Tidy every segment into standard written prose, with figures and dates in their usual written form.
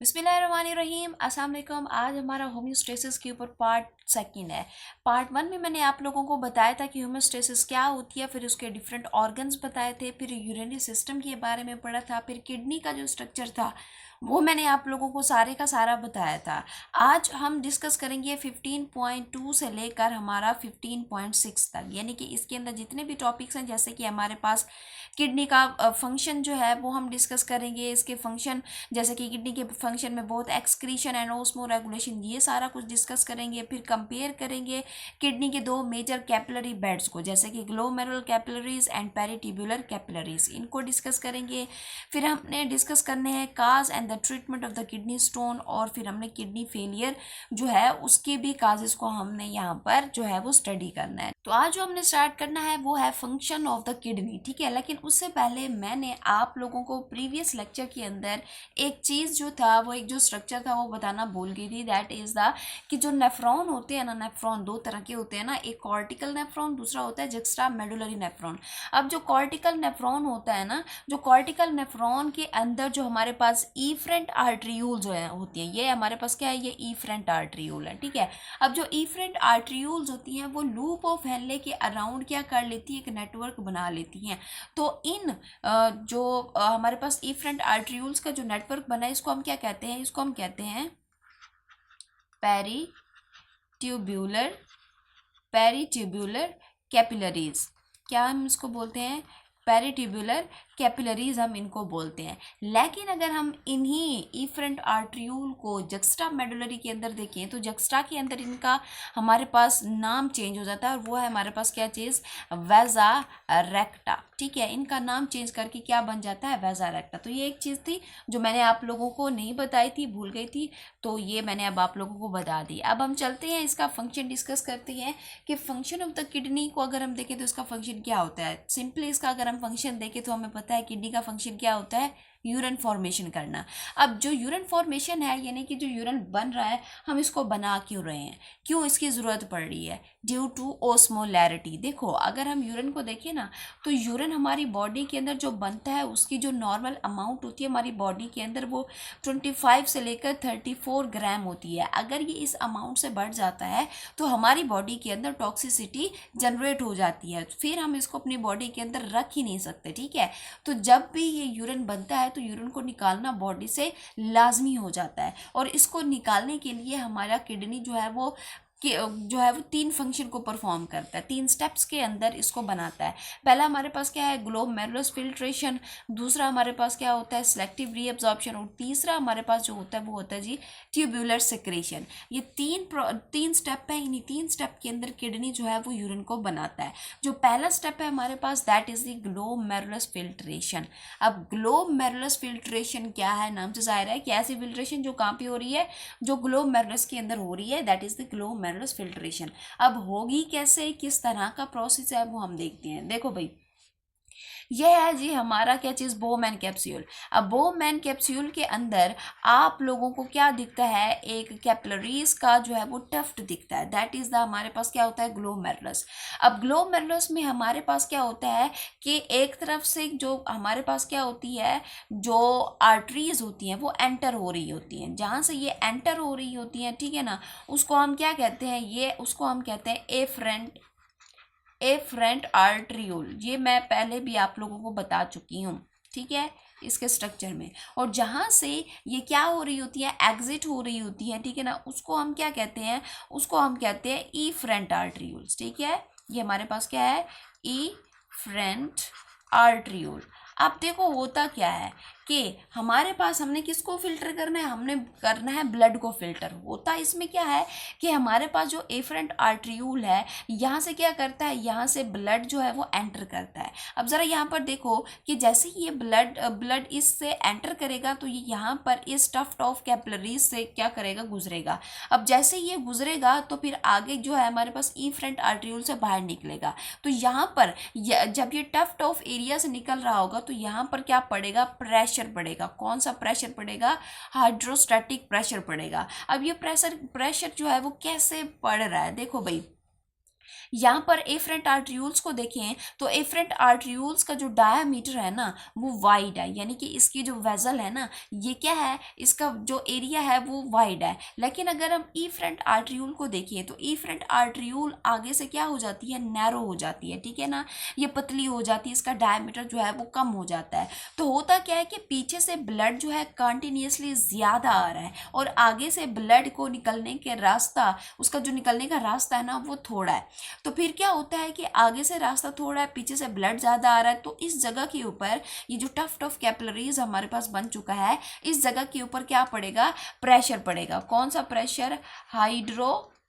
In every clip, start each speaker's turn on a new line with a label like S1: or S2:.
S1: बिस्मिल्लाहिर्रहमानिर्रहीम अस्सलाम वालेकुम। आज हमारा होम्योस्टेसिस के ऊपर पार्ट सेकंड है। पार्ट वन में मैंने आप लोगों को बताया था कि होम्योस्टेसिस क्या होती है, फिर उसके डिफरेंट ऑर्गन्स बताए थे, फिर यूरिनरी सिस्टम के बारे में पढ़ा था, फिर किडनी का जो स्ट्रक्चर था वो मैंने आप लोगों को सारे का सारा बताया था। आज हम डिस्कस करेंगे 15.2 से लेकर हमारा 15.6 तक, यानी कि इसके अंदर जितने भी टॉपिक्स हैं, जैसे कि हमारे पास किडनी का फंक्शन जो है वो हम डिस्कस करेंगे। इसके फंक्शन जैसे कि किडनी के फंक्शन में बहुत एक्सक्रीशन एंड ओस्मो रेगुलेशन, ये सारा कुछ डिस्कस करेंगे। फिर कंपेयर करेंगे किडनी के दो मेजर कैपिलरी बेड्स को, जैसे कि glomerular capillaries and peritubular capillaries, इनको डिस्कस करेंगे। फिर हमने डिस्कस करने हैं काज and the treatment of the kidney stone, और फिर हमने किडनी फेलियर जो है उसके भी काजेस को हमने यहाँ पर जो है वो स्टडी करना है। तो आज जो हमने स्टार्ट करना है वो है फंक्शन ऑफ द किडनी, ठीक है। लेकिन उससे पहले मैंने आप लोगों को प्रीवियस लेक्चर के अंदर एक चीज़ जो था वो एक जो स्ट्रक्चर था वो बताना भूल गई थी। दैट इज़ द कि जो नेफ्रॉन होते हैं ना, नेफ्रॉन दो तरह के होते हैं ना, एक कॉर्टिकल नेफ्रॉन, दूसरा होता है जुक्स्टा मेडुलरी नेफ्रॉन। अब जो कॉर्टिकल नेफ्रॉन होता है ना, जो कॉर्टिकल नेफ्रॉन के अंदर जो हमारे पास इफरेंट आर्ट्रियूल जो है होती है, ये हमारे पास क्या है, ये इफरेंट आर्ट्रियूल है, ठीक है। अब जो इफरेंट आर्ट्रियूल्स होती हैं वो लूप ऑफ हेनले के अराउंड क्या कर लेती है, एक नेटवर्क बना लेती हैं। तो इन जो हमारे पास इफरेंट आर्ट्रियूल्स का जो नेटवर्क बना है, इसको हम क्या कहते हैं, इसको हम कहते हैं पेरीट्यूब्यूलर पेरीट्यूब्यूलर कैपिलरीज। क्या हम इसको बोलते हैं, पेरिट्यूबुलर कैपिलरीज हम इनको बोलते हैं। लेकिन अगर हम इन्हीं इफरेंट आर्ट्रियूल को जक्स्टा मेडुलरी के अंदर देखें तो जक्स्टा के अंदर इनका हमारे पास नाम चेंज हो जाता है, और वो है हमारे पास क्या चीज़, वेजा रेक्टा, ठीक है। इनका नाम चेंज करके क्या बन जाता है, वेजा रेक्टा। तो ये एक चीज़ थी जो मैंने आप लोगों को नहीं बताई थी, भूल गई थी, तो ये मैंने अब आप लोगों को बता दी। अब हम चलते हैं इसका फंक्शन डिस्कस करते हैं कि फंक्शन ऑफ द किडनी को अगर हम देखें तो इसका फंक्शन क्या होता है। सिंपली इसका अगर हम फंक्शन देखें तो हमें पता है किडनी का फंक्शन क्या होता है, यूरिन फॉर्मेशन करना। अब जो यूरिन फॉर्मेशन है, यानी कि जो यूरिन बन रहा है, हम इसको बना क्यों रहे हैं, क्यों इसकी ज़रूरत पड़ रही है, ड्यू टू ओस्मोलैरिटी। देखो अगर हम यूरिन को देखें ना, तो यूरिन हमारी बॉडी के अंदर जो बनता है उसकी जो नॉर्मल अमाउंट होती है हमारी बॉडी के अंदर, वो 25 से लेकर 34 ग्राम होती है। अगर ये इस अमाउंट से बढ़ जाता है तो हमारी बॉडी के अंदर टॉक्सिसिटी जनरेट हो जाती है, फिर हम इसको अपनी बॉडी के अंदर रख ही नहीं सकते, ठीक है। तो जब भी ये यूरिन बनता है तो यूरिन को निकालना बॉडी से लाजमी हो जाता है, और इसको निकालने के लिए हमारा किडनी जो है वो वो 3 फंक्शन को परफॉर्म करता है, 3 स्टेप्स के अंदर इसको बनाता है। पहला हमारे पास क्या है, ग्लोमेरुलस फिल्ट्रेशन, दूसरा हमारे पास क्या होता है, सिलेक्टिव रीअब्जॉर्प्शन, और तीसरा हमारे पास जो होता है वो होता है जी ट्यूब्यूलर सेक्रेशन। ये तीन स्टेप है, इन्हीं 3 स्टेप के अंदर किडनी जो है वो यूरिन को बनाता है। जो पहला स्टेप है हमारे पास, that is the glomerulus filtration. अब ग्लोमेरुलस फिल्ट्रेशन क्या है, नाम से जाहिर है कि ऐसी फिल्ट्रेशन जो कहाँ पे हो रही है, जो ग्लोमेरुलस के अंदर हो रही है, that is the glomerulus filtration. अब होगी कैसे, किस तरह का प्रोसेस है, वो हम देखते हैं। देखो भाई, यह है जी हमारा क्या चीज़, बोमैन कैप्सूल। अब बोमैन कैप्सूल के अंदर आप लोगों को क्या दिखता है, एक कैपिलरीज का जो है वो टफ्ट दिखता है, दैट इज द हमारे पास क्या होता है, ग्लोमेरुलस। अब ग्लोमेरुलस में हमारे पास क्या होता है कि एक तरफ से जो हमारे पास क्या होती है, जो आर्टरीज होती हैं वो एंटर हो रही होती हैं, जहाँ से ये एंटर हो रही होती हैं, ठीक है ना, उसको हम क्या कहते हैं, ये उसको हम कहते हैं एफरेंट आर्ट्रियोल। ये मैं पहले भी आप लोगों को बता चुकी हूँ, ठीक है, इसके स्ट्रक्चर में। और जहाँ से ये क्या हो रही होती है, एग्जिट हो रही होती है, ठीक है ना, उसको हम क्या कहते हैं, उसको हम कहते हैं इफ्रेंट आर्ट्रियोल्स, ठीक है। ये हमारे पास क्या है, इफ्रेंट आर्ट्रियोल। अब देखो होता क्या है कि हमारे पास हमने किसको फिल्टर करना है, हमने करना है ब्लड को फिल्टर। होता इसमें क्या है कि हमारे पास जो एफरेंट आर्ट्रियूल है, यहाँ से क्या करता है, यहाँ से ब्लड जो है वो एंटर करता है। अब ज़रा यहाँ पर देखो कि जैसे ही ये ब्लड इससे एंटर करेगा तो ये यहाँ पर इस टफ्ट ऑफ कैपिलरीज से क्या करेगा, गुजरेगा। अब जैसे ये गुजरेगा तो फिर आगे जो है हमारे पास एफरेंट आर्ट्रियूल से बाहर निकलेगा। तो यहाँ पर जब ये टफ्ट ऑफ एरिया से निकल रहा होगा तो यहाँ पर क्या पड़ेगा, प्रेशर पड़ेगा। कौन सा प्रेशर पड़ेगा, हाइड्रोस्टैटिक प्रेशर पड़ेगा। अब ये प्रेशर जो है वो कैसे पड़ रहा है, देखो भाई, यहाँ पर एफरेंट आर्ट्रियूल्स को देखें तो एफरेंट आर्ट्रियूल्स का जो डायामीटर है ना वो वाइड है, यानी कि इसकी जो वेजल है ना ये क्या है, इसका जो एरिया है वो वाइड है। लेकिन अगर हम एफरेंट आर्ट्रियूल को देखिए तो एफरेंट आर्ट्रियूल आगे से क्या हो जाती है, नैरो हो जाती है, ठीक है ना, ये पतली हो जाती है, इसका डायामीटर जो है वो कम हो जाता है। तो होता क्या है कि पीछे से ब्लड जो है कंटिन्यूसली ज़्यादा आ रहा है और आगे से ब्लड को निकलने के रास्ता, उसका जो निकलने का रास्ता है ना वो थोड़ा है। तो फिर क्या होता है कि आगे से रास्ता थोड़ा है, पीछे से ब्लड ज़्यादा आ रहा है, तो इस जगह के ऊपर ये जो टफ्ट ऑफ कैपिलरीज हमारे पास बन चुका है, इस जगह के ऊपर क्या पड़ेगा, प्रेशर पड़ेगा। कौन सा प्रेशर, हाइड्रोस्टैटिक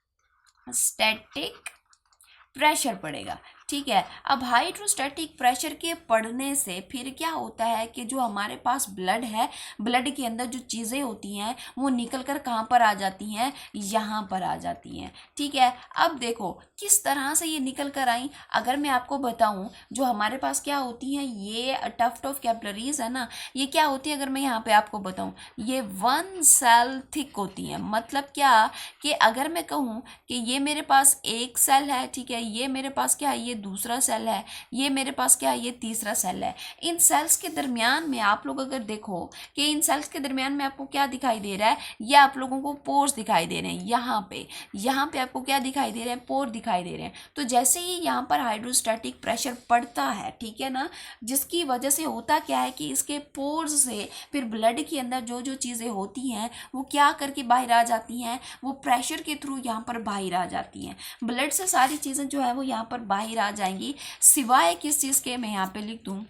S1: प्रेशर पड़ेगा, ठीक है। अब हाइड्रोस्टैटिक प्रेशर के पड़ने से फिर क्या होता है कि जो हमारे पास ब्लड है, ब्लड के अंदर जो चीज़ें होती हैं वो निकल कर कहाँ पर आ जाती हैं, यहाँ पर आ जाती हैं, ठीक है। अब देखो किस तरह से ये निकल कर आई, अगर मैं आपको बताऊं जो हमारे पास क्या होती हैं, ये टफ्ट ऑफ कैपिलरीज है ना, ये क्या होती है, अगर मैं यहाँ पे आपको बताऊं ये 1 सेल थिक होती हैं। मतलब क्या कि अगर मैं कहूँ कि ये मेरे पास एक सेल है, ठीक है, ये मेरे पास क्या है, ये दूसरा सेल है, ये मेरे पास क्या है, ये तीसरा सेल है। इन सेल्स के दरमियान में आप लोग अगर देखो कि इन सेल्स के दरमियान में आपको क्या दिखाई दे रहा है, ये आप लोगों को पोर्स दिखाई दे रहे हैं। यहाँ पे आपको क्या दिखाई दे रहे हैं, पोर दिखाई दे रहे हैं। तो जैसे ही यहाँ पर हाइड्रोस्टैटिक प्रेशर पड़ता है, ठीक है ना, जिसकी वजह से होता क्या है कि इसके पोर्स से फिर ब्लड के अंदर जो जो चीज़ें होती हैं वो क्या करके बाहर आ जाती हैं, वो प्रेशर के थ्रू यहाँ पर बाहर आ जाती हैं। ब्लड से सारी चीज़ें जो है वो यहाँ पर बाहर आ जाएंगी, सिवाय किस चीज़ के, मैं यहाँ पे लिख दूँ,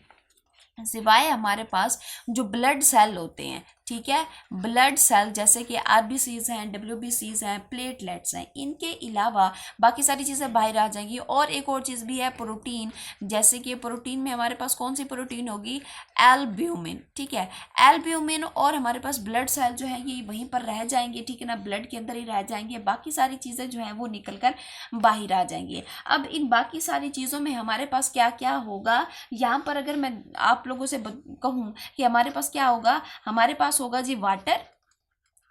S1: सिवाय हमारे पास जो ब्लड सेल होते हैं, ठीक है, ब्लड सेल जैसे कि आरबीसीज हैं, डब्ल्यूबीसीज हैं, प्लेटलेट्स हैं, इनके अलावा बाकी सारी चीज़ें बाहर आ जाएंगी। और एक और चीज़ भी है प्रोटीन, जैसे कि प्रोटीन में हमारे पास कौन सी प्रोटीन होगी, एल्ब्यूमिन, ठीक है, एल्ब्यूमिन। और हमारे पास ब्लड सेल जो है ये वहीं पर रह जाएंगे, ठीक है ना, ब्लड के अंदर ही रह जाएंगे, बाकी सारी चीज़ें जो हैं वो निकल कर बाहर आ जाएंगी। अब इन बाकी सारी चीज़ों में हमारे पास क्या क्या होगा, यहाँ पर अगर मैं आप लोगों से कहूँ कि हमारे पास क्या होगा, हमारे पास होगा जी वाटर,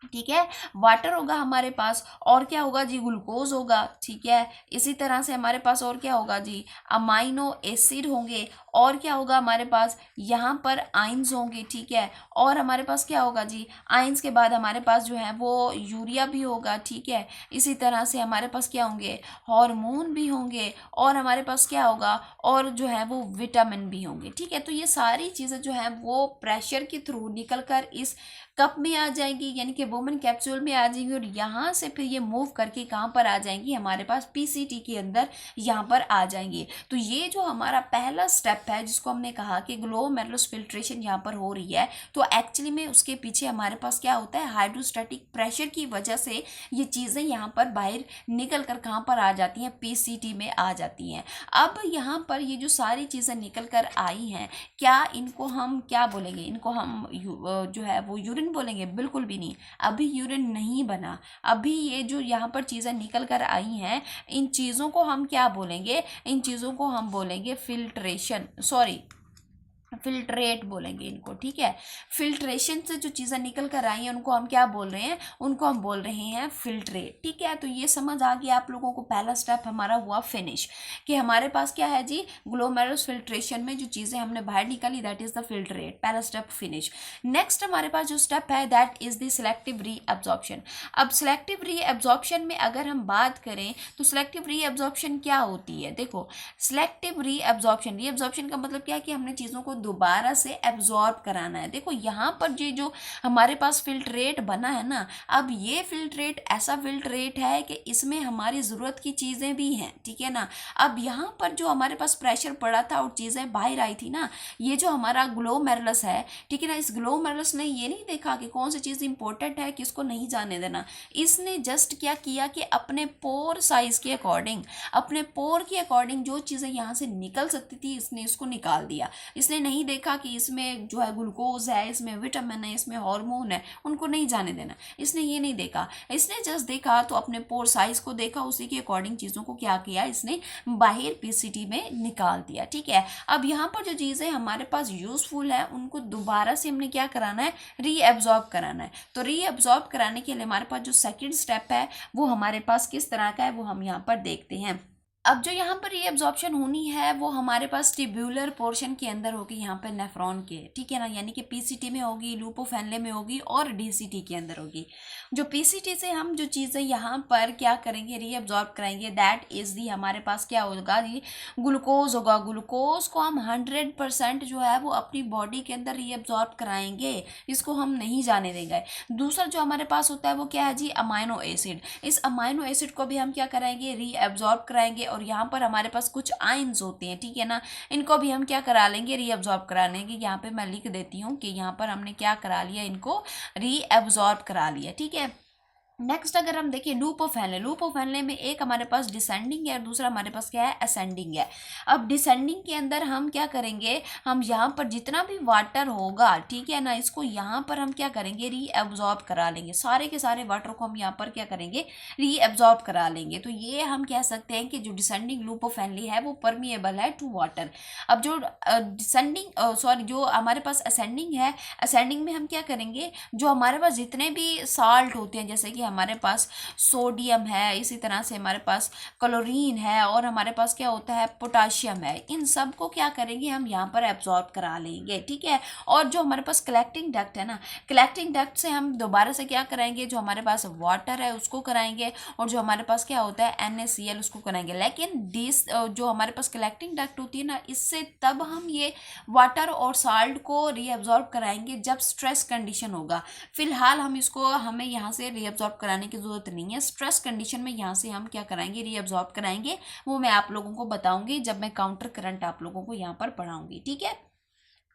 S1: ठीक है, वाटर होगा हमारे पास, और क्या होगा जी, ग्लूकोज होगा, ठीक है। इसी तरह से हमारे पास और क्या होगा जी, अमाइनो एसिड होंगे, और क्या होगा हमारे पास, यहाँ पर आइंस होंगे, ठीक है। और हमारे पास क्या होगा जी, आइंस के बाद हमारे पास जो है वो यूरिया भी होगा, ठीक है। इसी तरह से हमारे पास क्या होंगे, हार्मोन भी होंगे, और हमारे पास क्या होगा, और जो है वो विटामिन भी होंगे, ठीक है। तो ये सारी चीज़ें जो हैं वो प्रेशर के थ्रू निकल कर इस कप में आ जाएंगी, यानी कि वुमेन कैप्सूल में आ जाएंगी, और यहाँ से फिर ये मूव करके कहाँ पर आ जाएंगी, हमारे पास पीसीटी के अंदर यहाँ पर आ जाएंगी। तो ये जो हमारा पहला स्टेप है जिसको हमने कहा कि ग्लोमेरुलस फिल्ट्रेशन यहाँ पर हो रही है, तो एक्चुअली में उसके पीछे हमारे पास क्या होता है, हाइड्रोस्टैटिक प्रेशर की वजह से ये चीज़ें यहाँ पर बाहर निकल कर कहाँ पर आ जाती हैं, पीसीटी में आ जाती हैं। अब यहाँ पर ये जो सारी चीज़ें निकल कर आई हैं, क्या इनको हम क्या बोलेंगे, इनको हम जो है वो यूरिन बोलेंगे, बिल्कुल भी नहीं, अभी यूरिन नहीं बना। अभी ये जो यहाँ पर चीज़ें निकल कर आई हैं, इन चीज़ों को हम क्या बोलेंगे, इन चीज़ों को हम बोलेंगे फिल्ट्रेशन, सॉरी फिल्ट्रेट बोलेंगे इनको, ठीक है। फिल्ट्रेशन से जो चीज़ें निकल कर आई हैं उनको हम क्या बोल रहे हैं, उनको हम बोल रहे हैं फिल्ट्रेट, ठीक है। तो ये समझ आ गया आप लोगों को, पहला स्टेप हमारा हुआ फिनिश, कि हमारे पास क्या है जी, ग्लोमेरुलस फिल्ट्रेशन में जो चीज़ें हमने बाहर निकाली दैट इज़ द फिल्ट्रेट, पहला स्टेप फिनिश। नेक्स्ट हमारे पास जो स्टेप है that is the selective reabsorption. अब सिलेक्टिव रीअब्जॉर्प्शन में अगर हम बात करें तो सिलेक्टिव रीअब्जॉर्प्शन क्या होती है, देखो सिलेक्टिव रीअब्जॉर्प्शन का मतलब क्या है कि हमने चीज़ों को दोबारा से एब्जॉर्ब कराना है। देखो यहाँ पर ये जो हमारे पास फिल्ट्रेट बना है ना, अब ये फिल्ट्रेट ऐसा फिल्ट्रेट है कि इसमें हमारी ज़रूरत की चीज़ें भी हैं, ठीक है ना। अब यहाँ पर जो हमारे पास प्रेशर पड़ा था और चीज़ें बाहर आई थी ना, ये जो हमारा ग्लोमेरुलस है, ठीक है ना, इस ग्लोमेरुलस ने ये नहीं देखा कि कौन सी चीज़ इंपॉर्टेंट है, किसको नहीं जाने देना। इसने जस्ट क्या किया कि अपने पोर साइज़ के अकॉर्डिंग, अपने पोर के अकॉर्डिंग जो चीज़ें यहाँ से निकल सकती थी इसने इसको निकाल दिया। इसने नहीं देखा कि इसमें जो है ग्लूकोज है, इसमें विटामिन है, इसमें हार्मोन है, उनको नहीं जाने देना, इसने ये नहीं देखा। इसने जस्ट देखा तो अपने पोर साइज को देखा, उसी के अकॉर्डिंग चीज़ों को क्या किया, इसने बाहर पीसीटी में निकाल दिया, ठीक है। अब यहाँ पर जो चीज़ें हमारे पास यूजफुल है उनको दोबारा से हमने क्या कराना है, रीअब्जॉर्ब कराना है। तो रीअब्जॉर्ब कराने के लिए हमारे पास जो सेकेंड स्टेप है वो हमारे पास किस तरह का है वो हम यहाँ पर देखते हैं। अब जो यहाँ पर रीअब्जॉर्प्शन होनी है वो हमारे पास ट्यूब्यूलर पोर्शन के अंदर होगी, यहाँ पर नेफ्रॉन के, ठीक है ना, यानी कि पीसीटी में होगी, लूपोफेनले में होगी और डीसीटी के अंदर होगी। जो पीसीटी से हम जो चीज़ें यहाँ पर क्या करेंगे, रीअब्जॉर्ब कराएंगे, दैट इज़ दी हमारे पास क्या होगा, ये ग्लूकोज होगा। ग्लूकोज को हम 100% जो है वो अपनी बॉडी के अंदर रीअब्जॉर्ब कराएंगे, इसको हम नहीं जाने देंगे। दूसरा जो हमारे पास होता है वो क्या है जी, अमाइनो एसिड। इस अमाइनो एसिड को भी हम क्या कराएंगे, रीअब्जॉर्ब कराएंगे। और यहाँ पर हमारे पास कुछ आयंस होते हैं, ठीक है ना, इनको भी हम क्या करा लेंगे, रीअब्जॉर्ब करा लेंगे। यहाँ पे मैं लिख देती हूँ कि यहाँ पर हमने क्या करा लिया, इनको रीअब्जॉर्ब करा लिया, ठीक है। नेक्स्ट अगर हम देखिए लूपोफेनले, लूपोफेनले में एक हमारे पास डिसेंडिंग है और दूसरा हमारे पास क्या है, असेंडिंग है। अब डिसेंडिंग के अंदर हम क्या करेंगे, हम यहाँ पर जितना भी वाटर होगा, ठीक है ना, इसको यहाँ पर हम क्या करेंगे, रीअब्जॉर्ब करा लेंगे। सारे के सारे वाटर को हम यहाँ पर क्या करेंगे, रीअब्जॉर्ब करा लेंगे। तो ये हम कह सकते हैं कि जो डिसेंडिंग लूपोफेनले है वो परमिएबल है टू वाटर। अब जो डिसेंडिंग सॉरी जो हमारे पास असेंडिंग है, असेंडिंग में हम क्या करेंगे, जो हमारे पास जितने भी साल्ट होते हैं, जैसे कि हमारे पास सोडियम है, इसी तरह से हमारे पास क्लोरीन है और हमारे पास क्या होता है, पोटाशियम है, इन सब को क्या करेंगे, हम यहाँ पर एब्जॉर्ब करा लेंगे, ठीक है। और जो हमारे पास कलेक्टिंग डक्ट है ना, कलेक्टिंग डक्ट से हम दोबारा से क्या कराएंगे, जो हमारे पास वाटर है उसको कराएंगे और जो हमारे पास क्या होता है NaCl उसको कराएंगे। लेकिन दिस जो हमारे पास कलेक्टिंग डक्ट होती है ना, इससे तब हम ये वाटर और साल्ट को रीअब्जॉर्ब कराएंगे जब स्ट्रेस कंडीशन होगा। फिलहाल हम इसको हमें यहाँ से रीअब्जॉर्ब कराने की ज़रूरत नहीं है। स्ट्रेस कंडीशन में यहाँ से हम क्या कराएंगे, रीअब्जॉर्ब कराएंगे, वो मैं आप लोगों को बताऊंगी जब मैं काउंटर करंट आप लोगों को यहाँ पर पढ़ाऊंगी, ठीक है।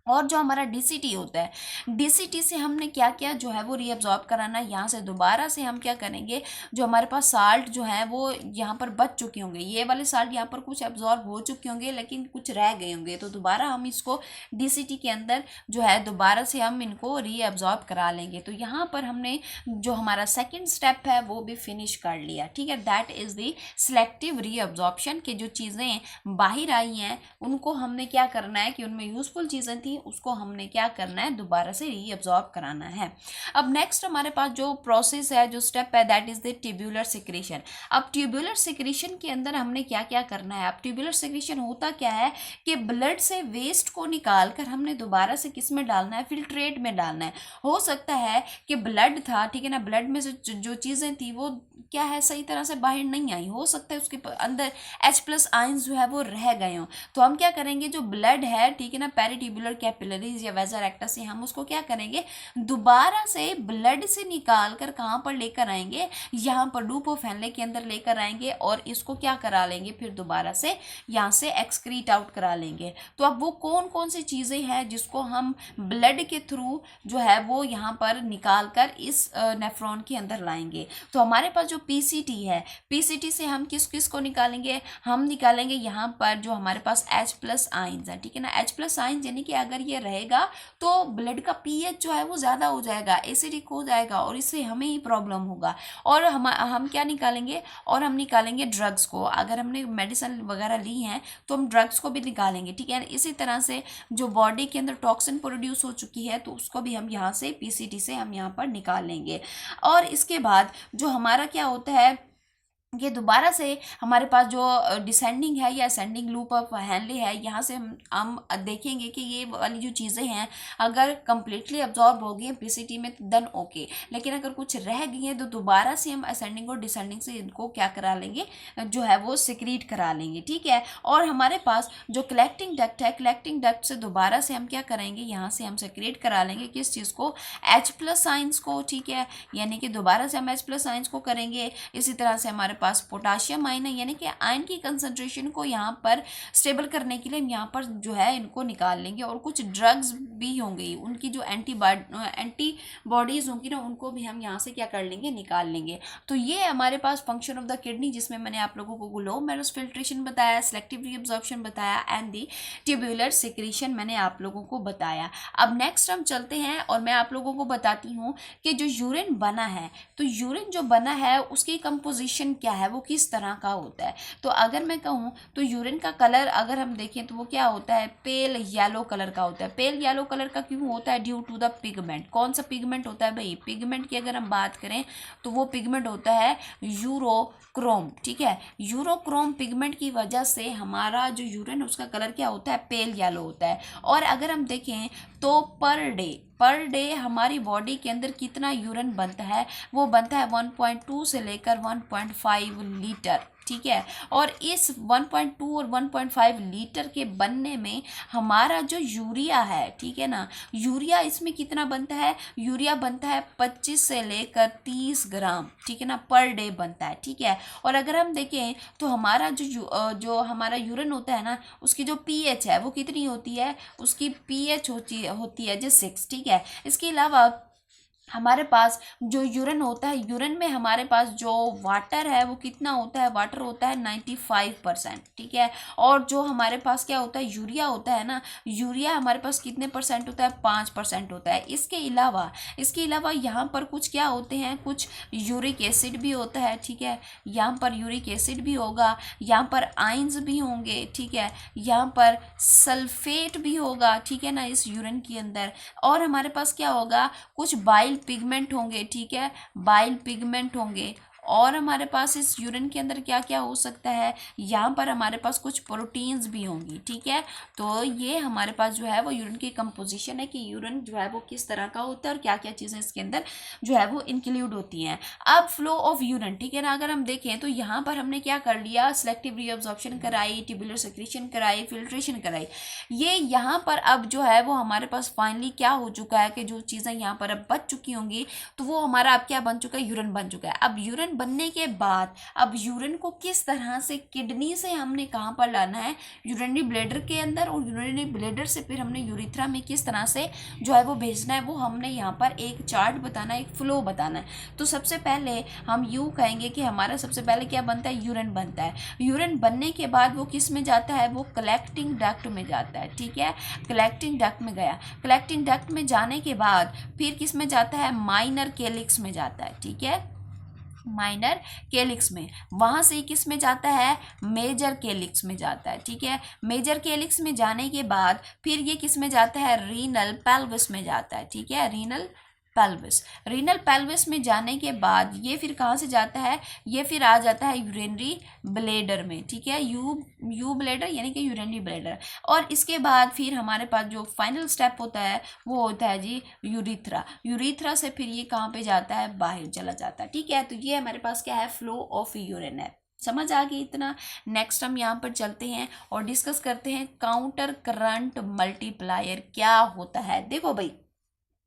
S1: और जो हमारा डीसीटी होता है, डीसीटी से हमने क्या किया, जो है वो रीअब्जॉर्ब कराना है। यहाँ से दोबारा से हम क्या करेंगे, जो हमारे पास साल्ट जो है वो यहाँ पर बच चुके होंगे, ये वाले साल्ट यहाँ पर कुछ एब्जॉर्ब हो चुके होंगे लेकिन कुछ रह गए होंगे, तो दोबारा हम इसको डीसीटी के अंदर जो है दोबारा से हम इनको रीअब्जॉर्ब करा लेंगे। तो यहाँ पर हमने जो हमारा सेकेंड स्टेप है वो भी फिनिश कर लिया, ठीक है। That is the selective reabsorption के जो चीज़ें बाहर आई हैं उनको हमने क्या करना है कि उनमें यूजफुल चीज़ें थी उसको हमने क्या करना है, दोबारा से रीअब्जॉर्ब कराना है। अब नेक्स्ट हमारे पास जो प्रोसेस है, जो स्टेप है, that is the tubular secretion. अब ट्यूब्यूलर सिक्रीशन के अंदर हमने क्या क्या करना है। अब ट्यूब्यूलर सिक्रीशन होता क्या है कि ब्लड से वेस्ट को निकाल कर हमने दोबारा से किस में डालना है, फिल्ट्रेट में डालना है। हो सकता है कि ब्लड था, ठीक है ना, ब्लड में से जो चीज़ें थी वो क्या है, सही तरह से बाहर नहीं आई, हो सकता है उसके अंदर H+ आयंस जो है वो रह गए हों। तो हम क्या करेंगे, जो ब्लड है, ठीक है ना, पेरिट्यूबुलर कैपिलरीज या वेसा रेक्टा से हम उसको क्या करेंगे, दोबारा से ब्लड से निकाल कर कहाँ पर लेकर आएंगे, यहाँ पर लूपोफेनले के अंदर लेकर आएंगे और इसको क्या करा लेंगे, फिर दोबारा से यहाँ से एक्सक्रीट आउट करा लेंगे। तो अब वो कौन कौन सी चीज़ें हैं जिसको हम ब्लड के थ्रू जो है वो यहाँ पर निकाल कर इस नेफ्रॉन के अंदर लाएंगे। तो हमारे पास जो पीसीटी है, पीसीटी से हम किस किस को निकालेंगे, हम निकालेंगे यहाँ पर जो हमारे पास H+ आयंस है, ठीक है ना। H+ आयंस यानी कि अगर ये रहेगा तो ब्लड का pH जो है वो ज़्यादा हो जाएगा, एसिडिक हो जाएगा और इससे हमें ही प्रॉब्लम होगा। और हम क्या निकालेंगे, और हम निकालेंगे ड्रग्स को। अगर हमने मेडिसिन वगैरह ली हैं तो हम ड्रग्स को भी निकालेंगे, ठीक है। इसी तरह से जो बॉडी के अंदर टॉक्सिन प्रोड्यूस हो चुकी है तो उसको भी हम यहाँ से पीसीटी से हम यहाँ पर निकाल लेंगे। और इसके बाद जो हमारा क्या होता है, ये दोबारा से हमारे पास जो डिसेंडिंग है या असेंडिंग लूप ऑफ हेनले है, यहाँ से हम देखेंगे कि ये वाली जो चीज़ें हैं अगर कम्प्लीटली अब्जॉर्ब हो गई हैं पीसीटी में तो देन ओके, लेकिन अगर कुछ रह गई हैं तो दोबारा से हम असेंडिंग और डिसेंडिंग से इनको क्या करा लेंगे, जो है वो सिक्रीट करा लेंगे, ठीक है। और हमारे पास जो कलेक्टिंग डक्ट है, कलेक्टिंग डक्ट से दोबारा से हम क्या करेंगे, यहाँ से हम सिक्रीट करा लेंगे किस चीज़ को, H+ आयंस को, ठीक है, यानी कि दोबारा से हम H+ आयंस को करेंगे। इसी तरह से हमारे पास पोटाशियम आयन है, यानी कि आयन की कंसंट्रेशन को यहाँ पर स्टेबल करने के लिए हम यहाँ पर जो है इनको निकाल लेंगे। और कुछ ड्रग्स भी होंगी, उनकी जो एंटीबॉडीज होंगी ना, उनको भी हम यहाँ से क्या कर लेंगे, निकाल लेंगे। तो ये हमारे पास फंक्शन ऑफ द किडनी, जिसमें मैंने आप लोगों को ग्लोमेरुलर फिल्ट्रेशन बताया, सिलेक्टिव रीअब्जॉर्प्शन बताया एंड दी ट्यूब्यूलर सिक्रीशन मैंने आप लोगों को बताया। अब नेक्स्ट हम चलते हैं और मैं आप लोगों को बताती हूँ कि जो यूरिन बना है, तो यूरिन जो बना है उसकी कंपोजिशन क्या है वो किस तरह का होता है। तो अगर मैं कहूँ तो यूरिन का कलर अगर हम देखें तो वो क्या होता है, पेल येलो कलर का होता है। पेल येलो कलर का क्यों होता है, ड्यू टू द पिगमेंट। कौन सा पिगमेंट होता है भाई, पिगमेंट की अगर हम बात करें तो वो पिगमेंट होता है यूरोक्रोम, ठीक है। यूरोक्रोम पिगमेंट की वजह से हमारा जो यूरिन है उसका कलर क्या होता है, पेल येलो होता है। और अगर हम देखें तो पर डे हमारी बॉडी के अंदर कितना यूरिन बनता है, वो बनता है 1.2 से लेकर 1.5 लीटर, ठीक है। और इस 1.2 और 1.5 लीटर के बनने में हमारा जो यूरिया है, ठीक है ना, यूरिया इसमें कितना बनता है, यूरिया बनता है 25 से लेकर 30 ग्राम, ठीक है ना, पर डे बनता है, ठीक है। और अगर हम देखें तो हमारा जो हमारा यूरिन होता है ना, उसकी जो पीएच है वो कितनी होती है, उसकी पीएच होती है जो 6, ठीक है। इसके अलावा हमारे पास जो यूरिन होता है, यूरिन में हमारे पास जो वाटर है वो कितना होता है, वाटर होता है 95%, ठीक है। और जो हमारे पास क्या होता है, यूरिया होता है ना, यूरिया हमारे पास कितने परसेंट होता है, 5% होता है। इसके अलावा यहाँ पर कुछ क्या होते हैं, कुछ यूरिक एसिड भी होता है, ठीक है। यहाँ पर यूरिक एसिड भी होगा, यहाँ पर आइंस भी होंगे, ठीक है। यहाँ पर सल्फेट भी होगा, ठीक है ना, इस यूरिन के अंदर। और हमारे पास क्या होगा, कुछ बाइल पिगमेंट होंगे, ठीक है, बाइल पिगमेंट होंगे। और हमारे पास इस यूरिन के अंदर क्या क्या हो सकता है, यहाँ पर हमारे पास कुछ प्रोटीन्स भी होंगी, ठीक है। तो ये हमारे पास जो है वो यूरिन की कंपोजिशन है कि यूरिन जो है वो किस तरह का होता है और क्या क्या चीज़ें इसके अंदर जो है वो इंक्लूड होती हैं। अब फ्लो ऑफ यूरिन, ठीक है ना, अगर हम देखें तो यहाँ पर हमने क्या कर लिया, सिलेक्टिव रीअब्जॉर्प्शन कराई, ट्यूबुलर सेक्रेशन कराई, फिल्ट्रेशन कराई। ये यहाँ पर अब जो है वो हमारे पास फाइनली क्या हो चुका है कि जो चीज़ें यहाँ पर अब बच चुकी होंगी तो वो हमारा अब क्या बन चुका है, यूरिन बन चुका है। अब यूरिन बनने के बाद अब यूरिन को किस तरह से किडनी से हमने कहाँ पर लाना है, यूरिनरी ब्लैडर के अंदर, और यूरिनरी ब्लैडर से फिर हमने यूरिथ्रा में किस तरह से जो है वो भेजना है, वो हमने यहाँ पर एक चार्ट बताना है, एक फ्लो बताना है। तो सबसे पहले हम यूँ कहेंगे कि हमारा सबसे पहले क्या बनता है, यूरिन बनता है। यूरिन बनने के बाद वो किस में जाता है, वो कलेक्टिंग डक्ट में जाता है, ठीक है। कलेक्टिंग डक्ट में गया, कलेक्टिंग डक्ट में जाने के बाद फिर किस में जाता है, माइनर केलिक्स में जाता है, ठीक है, माइनर केलिक्स में। वहाँ से किस में जाता है, मेजर केलिक्स में जाता है, ठीक है। मेजर केलिक्स में जाने के बाद फिर ये किस में जाता है, रीनल पेल्विस में जाता है, ठीक है, रीनल पेल्विस में जाने के बाद ये फिर कहाँ से जाता है, ये फिर आ जाता है यूरिनरी ब्लैडर में, ठीक है, यू ब्लैडर यानी कि यूरिनरी ब्लैडर। और इसके बाद फिर हमारे पास जो फाइनल स्टेप होता है वो होता है जी यूरिथ्रा से फिर ये कहाँ पे जाता है, बाहर चला जाता है, ठीक है। तो ये हमारे पास क्या है, फ्लो ऑफ यूरिन है। समझ आ गई इतना। नेक्स्ट हम यहाँ पर चलते हैं और डिस्कस करते हैं काउंटर करंट मल्टीप्लायर क्या होता है। देखो भाई,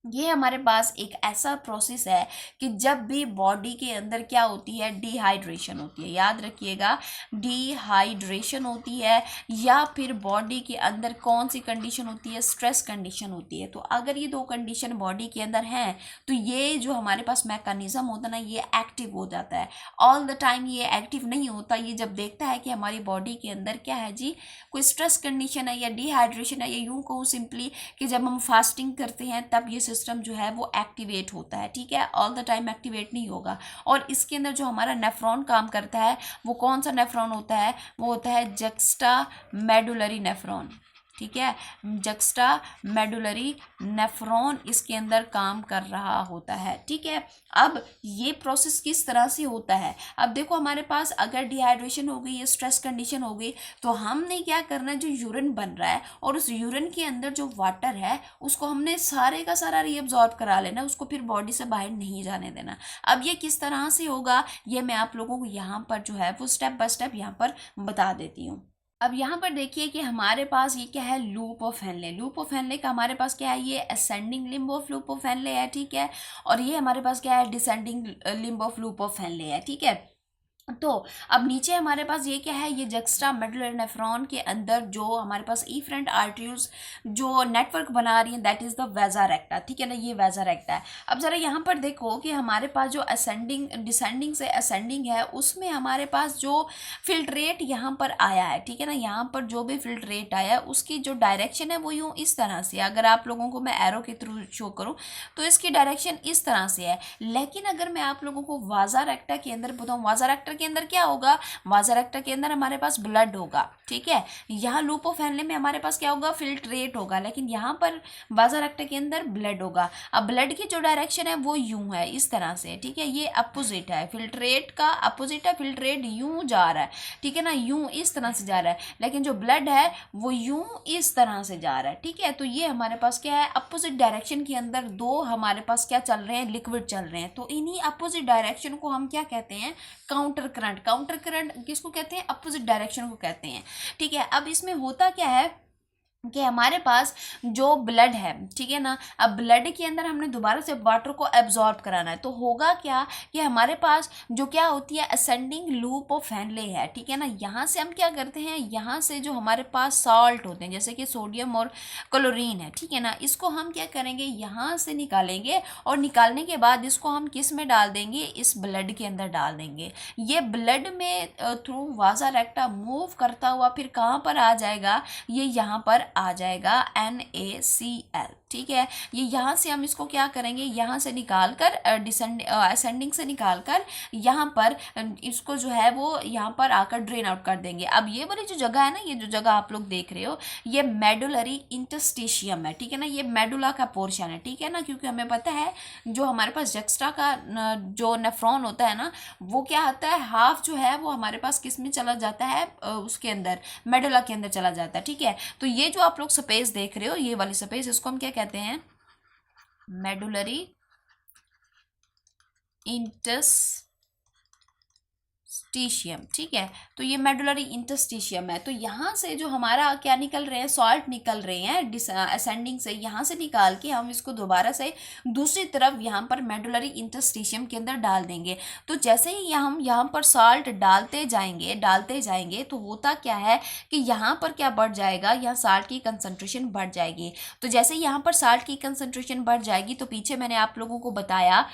S1: ये हमारे पास एक ऐसा प्रोसेस है कि जब भी बॉडी के अंदर क्या होती है, डिहाइड्रेशन होती है, याद रखिएगा, डिहाइड्रेशन होती है, या फिर बॉडी के अंदर कौन सी कंडीशन होती है, स्ट्रेस कंडीशन होती है। तो अगर ये दो कंडीशन बॉडी के अंदर हैं तो ये जो हमारे पास मैकेनिज्म होता है ना, ये एक्टिव हो जाता है। ऑल द टाइम ये एक्टिव नहीं होता, ये जब देखता है कि हमारी बॉडी के अंदर क्या है जी, कोई स्ट्रेस कंडीशन है या डिहाइड्रेशन है, या यूँ कहूँ सिंपली कि जब हम फास्टिंग करते हैं तब ये सिस्टम जो है वो एक्टिवेट होता है, ठीक है। ऑल द टाइम एक्टिवेट नहीं होगा। और इसके अंदर जो हमारा नेफ्रॉन काम करता है वो कौन सा नेफ्रॉन होता है, वो होता है जक्स्टा मेडुलरी नेफ्रॉन, ठीक है, जक्स्टा मेडुलरी नेफ्रॉन इसके अंदर काम कर रहा होता है, ठीक है। अब ये प्रोसेस किस तरह से होता है, अब देखो हमारे पास अगर डिहाइड्रेशन हो गई या स्ट्रेस कंडीशन हो गई तो हमने क्या करना है, जो यूरिन बन रहा है और उस यूरिन के अंदर जो वाटर है उसको हमने सारे का सारा रीअब्जॉर्ब करा लेना, उसको फिर बॉडी से बाहर नहीं जाने देना। अब ये किस तरह से होगा ये मैं आप लोगों को यहाँ पर जो है वो स्टेप बाय स्टेप यहाँ पर बता देती हूँ। अब यहाँ पर देखिए कि हमारे पास ये क्या है, loop of Henle. Loop of Henle का हमारे पास क्या है, ये ascending limb of loop of Henle है, ठीक है। और ये हमारे पास क्या है, descending limb of loop of Henle है, ठीक है। तो अब नीचे हमारे पास ये क्या है, ये जक्स्टा मेडुलर नेफ्रॉन के अंदर जो हमारे पास इफरेंट आर्टरीज जो नेटवर्क बना रही है दैट इज द वेजा रेक्टा, ठीक है ना, ये वेजा रेक्टा है। अब जरा यहाँ पर देखो कि हमारे पास जो असेंडिंग डिसेंडिंग से असेंडिंग है उसमें हमारे पास जो फिल्ट्रेट यहाँ पर आया है, ठीक है ना, यहाँ पर जो भी फिल्ट्रेट आया है उसकी जो डायरेक्शन है वो यूँ इस तरह से, अगर आप लोगों को मैं एरो के थ्रू शो करूँ तो इसकी डायरेक्शन इस तरह से है। लेकिन अगर मैं आप लोगों को वाजा रेक्टा के अंदर बताऊँ, वाजा रेक्टा के अंदर क्या होगा, वाजर एक्टर के अंदर हमारे पास ब्लड होगा, ठीक है। यहाँ लूप ऑफ हेनले में हमारे पास क्या होगा, फिल्ट्रेट होगा, लेकिन यहाँ पर वाजर एक्टर के अंदर ब्लड होगा। अब ब्लड की जो डायरेक्शन है वो यूं है, इस तरह से, ठीक है, ये अपोजिट है, फिल्ट्रेट का अपोजिट है, फिल्ट्रेट यूं जा रहा है, ठीक है ना, यूं इस तरह से जा रहा है, लेकिन जो ब्लड है वो यूं इस तरह से जा रहा है, ठीक है। तो ये हमारे पास क्या है, अपोजिट डायरेक्शन के अंदर दो हमारे पास क्या चल रहे हैं, लिक्विड चल रहे हैं। तो इन्हीं अपोजिट डायरेक्शन को हम क्या कहते हैं, काउंटर करंट। काउंटर करंट किसको कहते हैं, अपोजिट डायरेक्शन को कहते हैं, ठीक है। अब इसमें होता क्या है कि हमारे पास जो ब्लड है, ठीक है ना, अब ब्लड के अंदर हमने दोबारा से वाटर को एब्जॉर्ब कराना है, तो होगा क्या कि हमारे पास जो क्या होती है, असेंडिंग लूप ऑफ हेनले है, ठीक है ना। यहाँ से हम क्या करते हैं, यहाँ से जो हमारे पास सॉल्ट होते हैं जैसे कि सोडियम और क्लोरीन है, ठीक है ना, इसको हम क्या करेंगे, यहाँ से निकालेंगे, और निकालने के बाद इसको हम किस में डाल देंगे, इस ब्लड के अंदर डाल देंगे। ये ब्लड में थ्रू वाजा रेक्टा मूव करता हुआ फिर कहाँ पर आ जाएगा, ये यहाँ पर आ जाएगा NaCl, ठीक है। ये यहाँ से हम इसको क्या करेंगे, यहाँ से निकाल कर असेंडिंग से निकाल कर यहाँ पर इसको जो है वो यहाँ पर आकर ड्रेन आउट कर देंगे। अब ये वाली जो जगह है ना, ये जो जगह आप लोग देख रहे हो, ये मेडुलरी इंटरस्टिशियम है, ठीक है ना, ये मेडुला का पोर्शन है, ठीक है ना, क्योंकि हमें पता है जो हमारे पास जक्स्ट्रा का जो नेफ्रॉन होता है ना, वो क्या होता है, हाफ जो है वो हमारे पास किस में चला जाता है, उसके अंदर मेडुला के अंदर चला जाता है, ठीक है। तो ये जो आप लोग स्पेस देख रहे हो, ये वाली स्पेस, इसको हम क्या कहते हैं, मेडुलरी इंटरस्टिशियम, ठीक है। तो ये मेडुलरी इंटरस्टिशियम है। तो यहाँ से जो हमारा क्या निकल रहे हैं, सॉल्ट निकल रहे हैं असेंडिंग से, यहाँ से निकाल के हम इसको दोबारा से दूसरी तरफ यहाँ पर मेडुलरी इंटरस्टिशियम के अंदर डाल देंगे। तो जैसे ही हम यहाँ पर सॉल्ट डालते जाएंगे तो होता क्या है कि यहाँ पर क्या बढ़ जाएगा, यहाँ सॉल्ट की कंसंट्रेशन बढ़ जाएगी। तो जैसे ही यहाँ पर सॉल्ट की कंसंट्रेशन बढ़ जाएगी, तो पीछे मैंने आप लोगों को बताया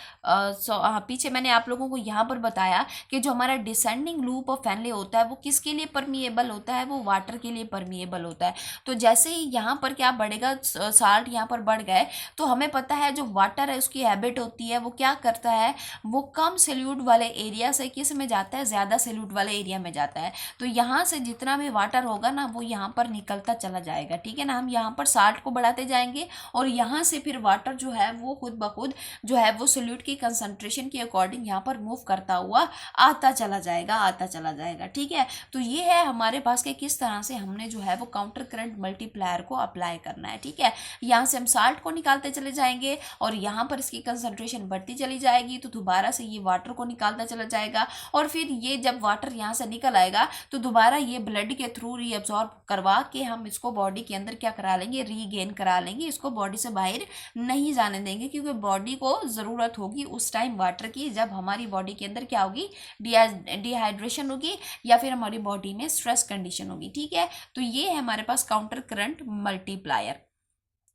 S1: यहाँ पर बताया कि जो हमारा डिसेंडिंग लूप ऑफ हेनले होता है वो किसके लिए परमिएबल होता है, वो वाटर के लिए परमिएबल होता है। तो जैसे ही यहाँ पर क्या बढ़ेगा, साल्ट यहाँ पर बढ़ गए, तो हमें पता है जो वाटर है उसकी हैबिट होती है, वो क्या करता है, वो कम सैल्यूट वाले एरिया से किस में जाता है, ज़्यादा सैल्यूट वाले एरिया में जाता है। तो यहाँ से जितना भी वाटर होगा ना, वो यहाँ पर निकलता चला जाएगा, ठीक है ना। हम यहाँ पर साल्ट को बढ़ाते जाएंगे, और यहाँ से फिर वाटर जो है वो खुद ब खुद जो है वो सैल्यूट की कंसंट्रेशन के अकॉर्डिंग यहाँ पर मूव करता हुआ आता चला जाएगा, ठीक है। तो ये है हमारे पास के किस तरह से हमने जो है वो काउंटर करंट मल्टीप्लायर को अप्लाई करना है, ठीक है। यहाँ से हम साल्ट को निकालते चले जाएंगे, और यहाँ पर इसकी कंसंट्रेशन बढ़ती चली जाएगी, तो दोबारा से ये वाटर को निकालता चला जाएगा, और फिर ये जब वाटर यहाँ से निकल आएगा तो दोबारा ये ब्लड के थ्रू रीअब्सॉर्ब करवा के हम इसको बॉडी के अंदर क्या करा लेंगे, रीगेन करा लेंगे। इसको बॉडी से बाहर नहीं जाने देंगे, क्योंकि बॉडी को ज़रूरत होगी उस टाइम वाटर की, जब हमारी बॉडी के अंदर क्या होगी, डिहाइड्रेशन होगी, या फिर हमारी बॉडी में स्ट्रेस कंडीशन होगी, ठीक है। तो ये है हमारे पास काउंटर करंट मल्टीप्लायर।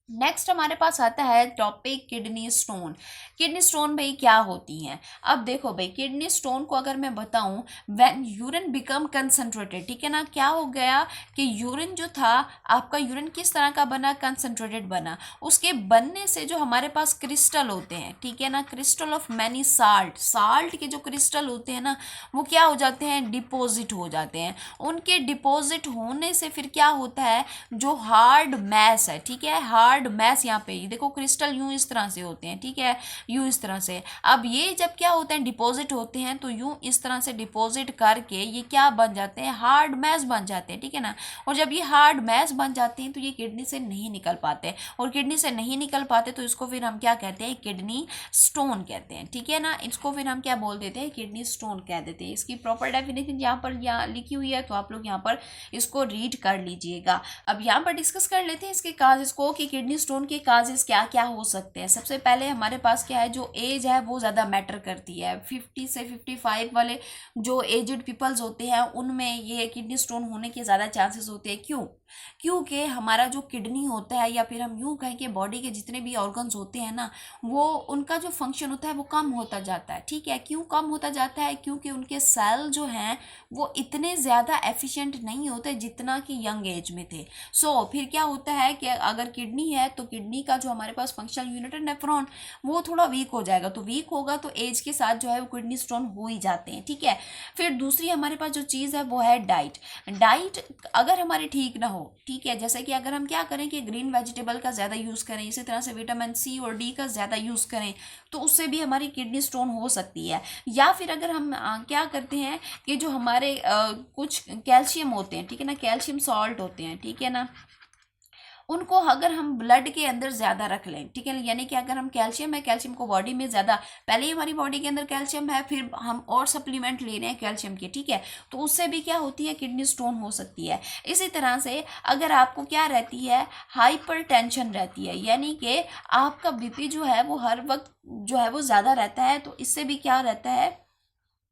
S1: नेक्स्ट हमारे पास आता है topic kidney stone. Kidney stone भाई क्या होती हैं। अब देखो भाई, किडनी स्टोन को अगर मैं बताऊं, व्हेन यूरिन बिकम कंसंट्रेटेड, ठीक है ना, क्या हो गया कि यूरिन जो था आपका, यूरिन किस तरह का बना, कंसंट्रेटेड बना। उसके बनने से जो हमारे पास क्रिस्टल होते हैं, ठीक है ना, क्रिस्टल ऑफ मैनी साल्ट के जो क्रिस्टल होते हैं ना, वो क्या हो जाते हैं, डिपॉजिट हो जाते हैं। उनके डिपॉजिट होने से फिर क्या होता है, जो हार्ड मैस है, ठीक है, हार्ड मैस, यहाँ पे देखो क्रिस्टल यूं इस तरह से होते हैं, ठीक है, यूं इस तरह से। अब ये जब क्या होते हैं, डिपॉजिट होते हैं, तो यूं इस तरह से डिपॉजिट करके ये क्या बन जाते हैं, हार्ड मैस बन जाते हैं, ठीक है ना। और जब ये हार्ड मैस बन जाते हैं तो ये किडनी से नहीं निकल पाते, और किडनी से नहीं निकल पाते तो इसको फिर हम क्या कहते हैं, किडनी स्टोन कहते हैं, ठीक है ना। इसको फिर हम क्या बोल देते हैं, किडनी स्टोन कह देते हैं। इसकी प्रॉपर डेफिनेशन यहाँ लिखी हुई है, तो आप लोग यहाँ पर इसको रीड कर लीजिएगा। अब यहाँ पर डिस्कस कर लेते हैं इसके काजेस को, कि किडनी स्टोन के काजेस क्या क्या हो सकते हैं। सबसे पहले हमारे पास क्या है, जो एज है वो ज़्यादा मैटर करती है। 50 से 55 वाले जो एजड पीपल्स होते हैं, उनमें ये किडनी स्टोन होने के ज़्यादा चांसेस होते हैं। क्यों, क्योंकि हमारा जो किडनी होता है, या फिर हम यूँ कहें कि बॉडी के जितने भी ऑर्गन्स होते हैं ना, वो उनका जो फंक्शन होता है वो कम होता जाता है। ठीक है, क्यों कम होता जाता है? क्योंकि उनके सेल जो हैं वो इतने ज़्यादा एफिशिएंट नहीं होते जितना कि यंग एज में थे। फिर क्या होता है कि अगर किडनी है तो किडनी का जो हमारे पास फंक्शनल यूनिट है नेफ्रॉन, वो थोड़ा वीक हो जाएगा। तो वीक होगा तो एज के साथ जो है वो किडनी स्टोन हो ही जाते हैं। ठीक है, फिर दूसरी हमारे पास जो चीज़ है वो है डाइट। डाइट अगर हमारी ठीक ना हो, ठीक है, जैसे कि अगर हम क्या करें कि ग्रीन वेजिटेबल का ज़्यादा यूज़ करें, इसी तरह से विटामिन सी और डी का ज़्यादा यूज़ करें, तो उससे भी हमारी किडनी स्टोन हो सकती है। या फिर अगर हम क्या करते हैं कि जो हमारे कुछ कैल्शियम होते हैं, ठीक है ना, कैल्शियम सॉल्ट होते हैं, ठीक है ना, उनको अगर हम ब्लड के अंदर ज़्यादा रख लें, ठीक है, यानी कि अगर हम कैल्शियम है, कैल्शियम को बॉडी में ज़्यादा, पहले ही हमारी बॉडी के अंदर कैल्शियम है, फिर हम और सप्लीमेंट ले रहे हैं कैल्शियम के, ठीक है, तो उससे भी क्या होती है, किडनी स्टोन हो सकती है। इसी तरह से अगर आपको क्या रहती है, हाइपर टेंशन रहती है, यानी कि आपका बीपी जो है वो हर वक्त जो है वो ज़्यादा रहता है, तो इससे भी क्या रहता है,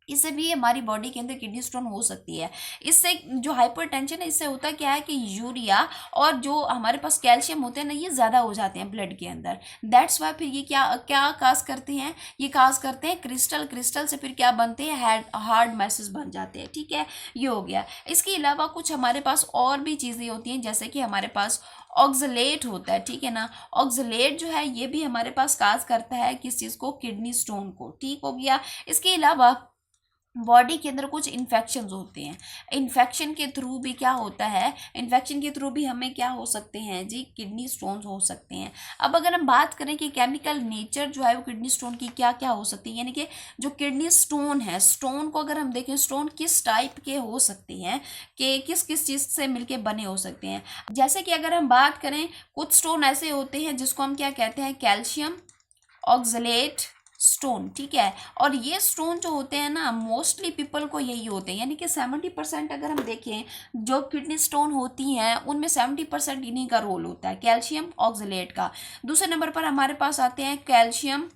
S1: इससे भी हमारी बॉडी के अंदर किडनी स्टोन हो सकती है। इससे जो हाइपरटेंशन है, इससे होता क्या है कि यूरिया और जो हमारे पास कैल्शियम होते हैं ना, ये ज़्यादा हो जाते हैं ब्लड के अंदर। दैट्स वाई फिर ये क्या क्या काज करते हैं, ये काज करते हैं क्रिस्टल, क्रिस्टल से फिर क्या बनते हैं, हार्ड मैसेज बन जाते हैं। ठीक है, ये हो गया। इसके अलावा कुछ हमारे पास और भी चीज़ें होती हैं, जैसे कि हमारे पास ऑक्सलेट होता है, ठीक है ना, ऑक्सलेट जो है ये भी हमारे पास काज करता है किस चीज़ को, किडनी स्टोन को। ठीक हो गया। इसके अलावा बॉडी के अंदर कुछ इन्फेक्शंस होते हैं, इन्फेक्शन के थ्रू भी क्या होता है, इन्फेक्शन के थ्रू भी हमें क्या हो सकते हैं जी, किडनी स्टोन्स हो सकते हैं। अब अगर हम बात करें कि केमिकल नेचर जो है वो किडनी स्टोन की क्या क्या हो सकती है, यानी कि जो किडनी स्टोन है, स्टोन को अगर हम देखें, स्टोन किस टाइप के हो सकते हैं, कि किस किस चीज़ से मिलके बने हो सकते हैं। जैसे कि अगर हम बात करें, कुछ स्टोन ऐसे होते हैं जिसको हम क्या कहते हैं, कैल्शियम ऑक्सलेट स्टोन। ठीक है, और ये स्टोन जो होते हैं ना, मोस्टली पीपल को यही होते हैं, यानी कि 70% अगर हम देखें जो किडनी स्टोन होती हैं उनमें 70% इन्हीं का रोल होता है, कैल्शियम ऑक्सलेट का। दूसरे नंबर पर हमारे पास आते हैं कैल्शियम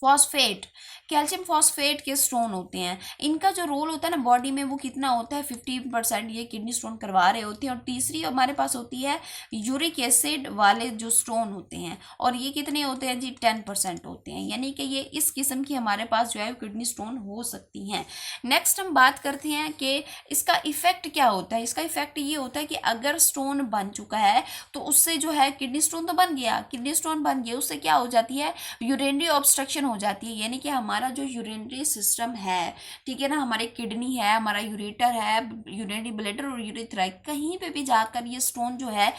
S1: फॉस्फेट। कैल्शियम फॉस्फेट के स्टोन होते हैं, इनका जो रोल होता है ना बॉडी में, वो कितना होता है, 50% ये किडनी स्टोन करवा रहे होते हैं। और तीसरी हमारे पास होती है यूरिक एसिड वाले जो स्टोन होते हैं, और ये कितने होते हैं जी, 10% होते हैं, यानी कि ये इस किस्म की हमारे पास जो है किडनी स्टोन हो सकती हैं। नेक्स्ट हम बात करते हैं कि इसका इफेक्ट क्या होता है। इसका इफेक्ट ये होता है कि अगर स्टोन बन चुका है तो उससे जो है, किडनी स्टोन तो बन गया, किडनी स्टोन बन गया, उससे क्या हो जाती है, यूरिनरी ऑब्स्ट्रक्शन हो जाती है, यानी कि हमारा जो यूरिनरी सिस्टम है, ठीक है ना, हमारे किडनी है, हमारा यूरेटर है, यूरिनरी ब्लैडर और यूरेथ्रा, कहीं पे भी जाकर ये स्टोन जो है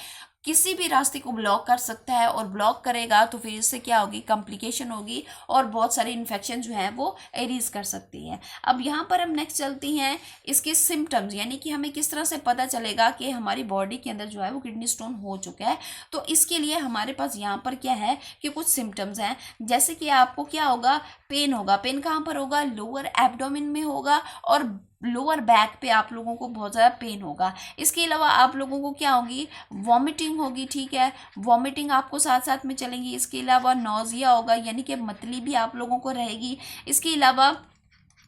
S1: किसी भी रास्ते को ब्लॉक कर सकता है, और ब्लॉक करेगा तो फिर इससे क्या होगी, कॉम्प्लिकेशन होगी, और बहुत सारे इन्फेक्शन जो हैं वो एरीज कर सकती हैं। अब यहाँ पर हम नेक्स्ट चलती हैं इसके सिम्टम्स, यानी कि हमें किस तरह से पता चलेगा कि हमारी बॉडी के अंदर जो है वो किडनी स्टोन हो चुका है। तो इसके लिए हमारे पास यहाँ पर क्या है कि कुछ सिम्टम्स हैं, जैसे कि आपको क्या होगा, पेन होगा। पेन कहाँ पर होगा, लोअर एब्डोमेन में होगा, और लोअर बैक पे आप लोगों को बहुत ज़्यादा पेन होगा। इसके अलावा आप लोगों को क्या होगी, वॉमिटिंग होगी। ठीक है, वॉमिटिंग आपको साथ साथ में चलेंगी। इसके अलावा नोजिया होगा, यानी कि मतली भी आप लोगों को रहेगी। इसके अलावा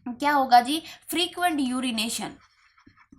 S1: क्या होगा जी, फ्रीक्वेंट यूरिनेशन।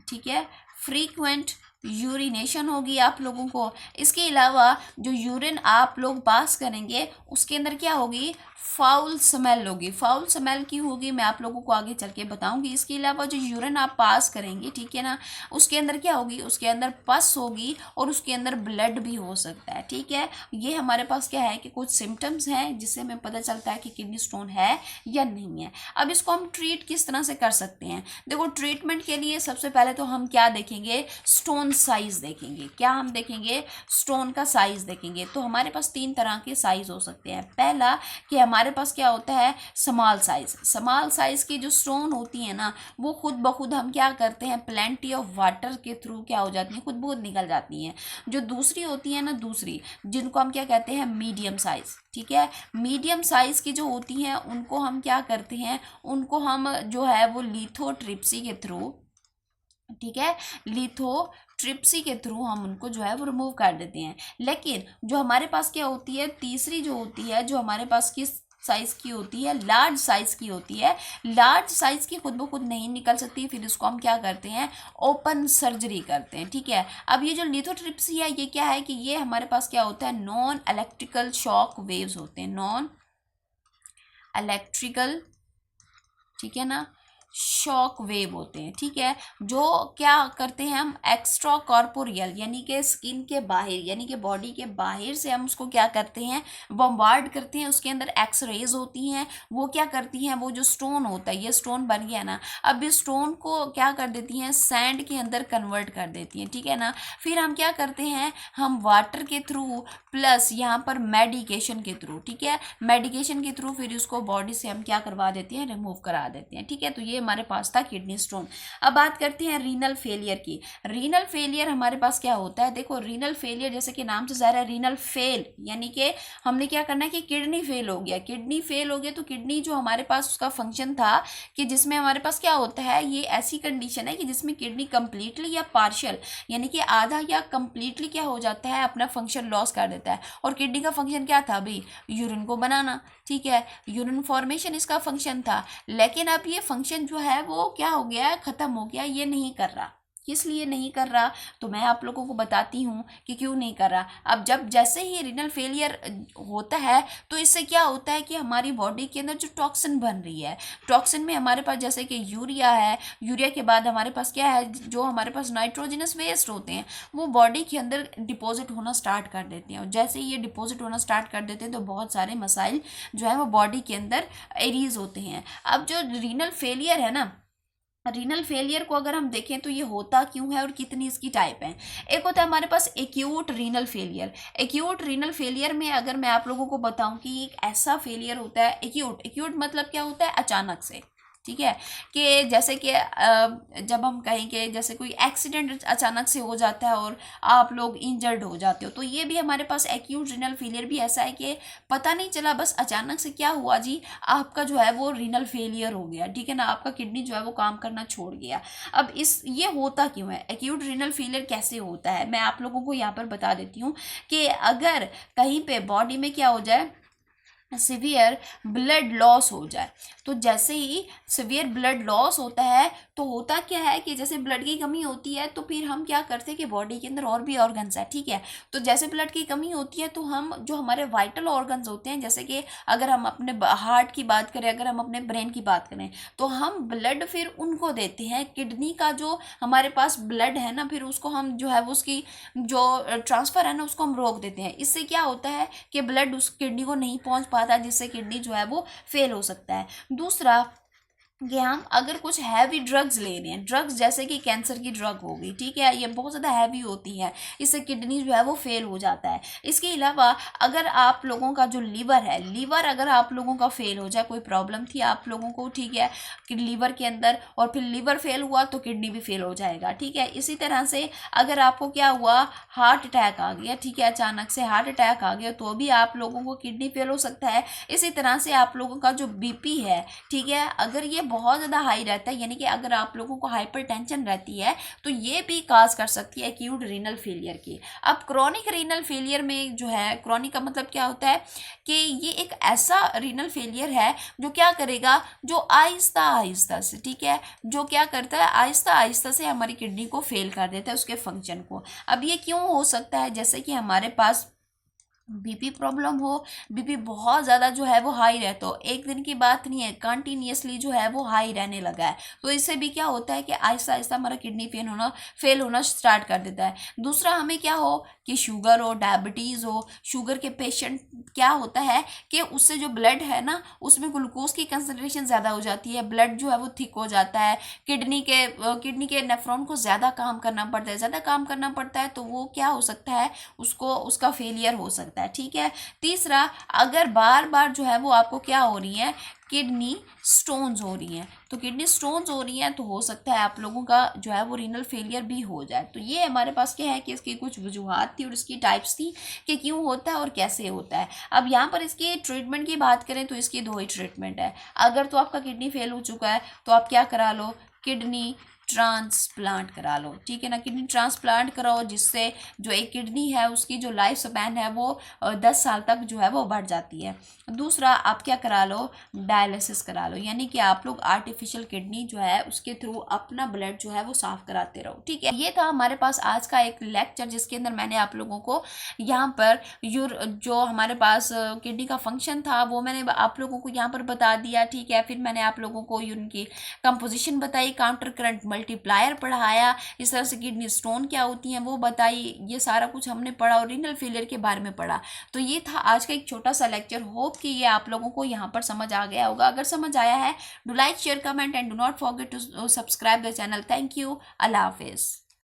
S1: ठीक है, फ्रीक्वेंट यूरिनेशन होगी आप लोगों को। इसके अलावा जो यूरिन आप लोग पास करेंगे उसके अंदर क्या होगी, फाउल स्मेल होगी। फाउल स्मेल की होगी, मैं आप लोगों को आगे चल के बताऊंगी। इसके अलावा जो यूरिन आप पास करेंगे, ठीक है ना, उसके अंदर क्या होगी, उसके अंदर पस होगी, और उसके अंदर ब्लड भी हो सकता है। ठीक है, ये हमारे पास क्या है कि कुछ सिम्टम्स हैं जिससे हमें पता चलता है कि किडनी स्टोन है या नहीं है। अब इसको हम ट्रीट किस तरह से कर सकते हैं, देखो, ट्रीटमेंट के लिए सबसे पहले तो हम क्या देखेंगे, स्टोन साइज देखेंगे। क्या हम देखेंगे, स्टोन का साइज देखेंगे। तो हमारे पास 3 तरह के साइज हो सकते हैं। पहला कि हमारे पास क्या होता है, स्मॉल साइज। स्मॉल साइज की जो स्टोन होती है ना, वो खुद ब खुद हम क्या करते हैं, प्लेंटी ऑफ वाटर के थ्रू क्या हो जाती हैं, खुद ब खुद निकल जाती हैं। जो दूसरी होती है ना, दूसरी जिनको हम क्या कहते हैं, मीडियम साइज। ठीक है, मीडियम साइज की जो होती हैं उनको हम क्या करते हैं, उनको हम जो है वो लिथोट्रिप्सी के थ्रू, ठीक है, लिथोट्रिप्सी के थ्रू हम उनको जो है वो रिमूव कर देते हैं। लेकिन जो हमारे पास क्या होती है, तीसरी जो होती है, जो हमारे पास किस साइज़ की होती है, लार्ज साइज़ की होती है। लार्ज साइज़ की खुद ब खुद नहीं निकल सकती, फिर इसको हम क्या करते हैं, ओपन सर्जरी करते हैं, ठीक है। अब ये जो लिथोट्रिप्सी है ये क्या है कि ये हमारे पास क्या होता है, नॉन इलेक्ट्रिकल शॉक वेव्स होते हैं, नॉन इलेक्ट्रिकल, ठीक है ना, शॉक वेव होते हैं, ठीक है। जो क्या करते हैं हम, एक्स्ट्रा कॉर्पोरियल यानी कि स्किन के बाहर यानी कि बॉडी के बाहर से हम उसको क्या करते हैं, बम्बार्ड करते हैं। उसके अंदर एक्स रेज होती हैं, वो क्या करती हैं, वो जो स्टोन होता है, ये स्टोन बन गया ना, अब इस स्टोन को क्या कर देती हैं, सैंड के अंदर कन्वर्ट कर देती हैं, ठीक है ना। फिर हम क्या करते हैं, हम वाटर के थ्रू प्लस यहाँ पर मेडिकेशन के थ्रू, ठीक है, मेडिकेशन के थ्रू फिर उसको बॉडी से हम क्या करवा देते हैं, रिमूव करा देते हैं, ठीक है। तो ये हमारे पास था किडनी स्टोन। अब बात करते हैं रीनल फेलियर की। रीनल फेलियर हमारे पास क्या होता है, देखो रीनल फेलियर जैसे कि नाम से ज़ाहिर है, रीनल फेल यानी कि हमने क्या करना है कि किडनी फेल हो गया, किडनी फेल हो गया तो किडनी जो हमारे पास उसका फंक्शन था कि जिसमें हमारे पास क्या होता है, ये ऐसी कंडीशन है कि जिसमें किडनी कंप्लीटली या पार्शियल यानी कि आधा या कंप्लीटली क्या हो जाता है, अपना फंक्शन लॉस कर देता है। और किडनी का फंक्शन क्या था भाई, यूरिन को बनाना, ठीक है, यूरिन फॉर्मेशन इसका फंक्शन था। लेकिन अब ये फंक्शन जो है वो क्या हो गया है, ख़त्म हो गया, ये नहीं कर रहा। किस लिए नहीं कर रहा, तो मैं आप लोगों को बताती हूँ कि क्यों नहीं कर रहा। अब जब जैसे ही रीनल फेलियर होता है तो इससे क्या होता है कि हमारी बॉडी के अंदर जो टॉक्सिन बन रही है, टॉक्सिन में हमारे पास जैसे कि यूरिया है, यूरिया के बाद हमारे पास क्या है, जो हमारे पास नाइट्रोजनस वेस्ट होते हैं वो बॉडी के अंदर डिपॉजिट होना स्टार्ट कर देते हैं। और जैसे ही ये डिपॉजिट होना स्टार्ट कर देते हैं तो बहुत सारे मसाइल जो है वो बॉडी के अंदर एरीज होते हैं। अब जो रीनल फेलियर है ना, रीनल फेलियर को अगर हम देखें तो ये होता क्यों है और कितनी इसकी टाइप है। एक होता है हमारे पास acute renal failure. Acute renal failure में अगर मैं आप लोगों को बताऊं कि एक ऐसा फेलियर होता है, एक्यूट, एक्यूट मतलब क्या होता है, अचानक से, ठीक है, कि जैसे कि जब हम कहें कि जैसे कोई एक्सीडेंट अचानक से हो जाता है और आप लोग इंजर्ड हो जाते हो, तो ये भी हमारे पास एक्यूट रीनल फेलियर भी ऐसा है कि पता नहीं चला, बस अचानक से क्या हुआ जी, आपका जो है वो रीनल फेलियर हो गया, ठीक है ना, आपका किडनी जो है वो काम करना छोड़ गया। अब ये होता क्यों है, एक्यूट रीनल फेलियर कैसे होता है, मैं आप लोगों को यहाँ पर बता देती हूँ कि अगर कहीं पे बॉडी में क्या हो जाए, सिवियर ब्लड लॉस हो जाए, तो जैसे ही सिवियर ब्लड लॉस होता है तो होता क्या है कि जैसे ब्लड की कमी होती है तो फिर हम क्या करते हैं कि बॉडी के अंदर और भी ऑर्गन्स है, ठीक है, तो जैसे ब्लड की कमी होती है तो हम जो हमारे वाइटल ऑर्गन्स होते हैं, जैसे कि अगर हम अपने हार्ट की बात करें, अगर हम अपने ब्रेन की बात करें, तो हम ब्लड फिर उनको देते हैं। किडनी का जो हमारे पास ब्लड है ना, फिर उसको हम जो है वो उसकी जो ट्रांसफ़र है ना उसको हम रोक देते हैं। इससे क्या होता है कि ब्लड उस किडनी को नहीं पहुंच पाता, जिससे किडनी जो है वो फेल हो सकता है। दूसरा कि हम अगर कुछ हैवी ड्रग्स ले रहे हैं, ड्रग्स जैसे कि कैंसर की ड्रग होगी, ठीक है, ये बहुत ज़्यादा हैवी होती है, इससे किडनी जो है वो फेल हो जाता है। इसके अलावा अगर आप लोगों का जो लीवर है, लीवर अगर आप लोगों का फेल हो जाए, कोई प्रॉब्लम थी आप लोगों को, ठीक है, कि लीवर के अंदर, और फिर लीवर फेल हुआ तो किडनी भी फेल हो जाएगा, ठीक है। इसी तरह से अगर आपको क्या हुआ, हार्ट अटैक आ गया, ठीक है, अचानक से हार्ट अटैक आ गया तो भी आप लोगों को किडनी फेल हो सकता है। इसी तरह से आप लोगों का जो बीपी है, ठीक है, अगर ये बहुत ज़्यादा हाई रहता है, यानी कि अगर आप लोगों को हाइपरटेंशन रहती है तो ये भी काज कर सकती है एक्यूट रीनल फेलियर की। अब क्रॉनिक रीनल फेलियर में जो है, क्रॉनिक का मतलब क्या होता है कि ये एक ऐसा रीनल फेलियर है जो क्या करेगा, जो आहिस्ता आहिस्ता से, ठीक है, जो क्या करता है, आहिस्ता आहिस्ता से हमारी किडनी को फेल कर देता है, उसके फंक्शन को। अब ये क्यों हो सकता है, जैसे कि हमारे पास बीपी प्रॉब्लम हो, बीपी बहुत ज़्यादा जो है वो हाई रहता हो, एक दिन की बात नहीं है, कंटिन्यूसली जो है वो हाई रहने लगा है, तो इससे भी क्या होता है कि आहिस्ता आहिस्ता हमारा किडनी फेल होना स्टार्ट कर देता है। दूसरा, हमें क्या हो कि शुगर हो, डायबिटीज़ हो, शुगर के पेशेंट क्या होता है कि उससे जो ब्लड है ना उसमें ग्लूकोज की कंसनट्रेशन ज़्यादा हो जाती है, ब्लड जो है वो थिक हो जाता है, किडनी के नेफ्रॉन को ज़्यादा काम करना पड़ता है, ज़्यादा काम करना पड़ता है तो वो क्या हो सकता है, उसका फेलियर हो सकता है, ठीक है। तीसरा, अगर बार बार जो है वो आपको क्या हो रही है, किडनी स्टोन्स हो रही हैं, तो किडनी स्टोन्स हो रही हैं तो हो सकता है आप लोगों का जो है वो रीनल फेलियर भी हो जाए। तो ये हमारे पास क्या है कि इसकी कुछ वजूहात थी और इसकी टाइप्स थी कि क्यों होता है और कैसे होता है। अब यहाँ पर इसकी ट्रीटमेंट की बात करें तो इसकी दो ही ट्रीटमेंट है। अगर तो आपका किडनी फेल हो चुका है तो आप क्या करा लो, किडनी ट्रांसप्लांट करा लो, ठीक है ना, किडनी ट्रांसप्लांट कराओ, जिससे जो एक किडनी है उसकी जो लाइफ स्पैन है वो 10 साल तक जो है वो बढ़ जाती है। दूसरा आप क्या करा लो, डायलिसिस करा लो, यानी कि आप लोग आर्टिफिशियल किडनी जो है उसके थ्रू अपना ब्लड जो है वो साफ कराते रहो, ठीक है। ये था हमारे पास आज का एक लेक्चर, जिसके अंदर मैंने आप लोगों को यहाँ पर जो हमारे पास किडनी का फंक्शन था वो मैंने आप लोगों को यहाँ पर बता दिया, ठीक है। फिर मैंने आप लोगों को यूरिन की कंपोजिशन बताई, काउंटर करंट मल्टीप्लायर पढ़ाया, इस तरह से किडनी स्टोन क्या होती हैं वो बताई, ये सारा कुछ हमने पढ़ा और रीनल फेलियर के बारे में पढ़ा। तो ये था आज का एक छोटा सा लेक्चर। होप कि ये आप लोगों को यहाँ पर समझ आ गया होगा। अगर समझ आया है, do like, share, comment and do not forget to subscribe the channel. Thank you. अल्लाह हाफिज़।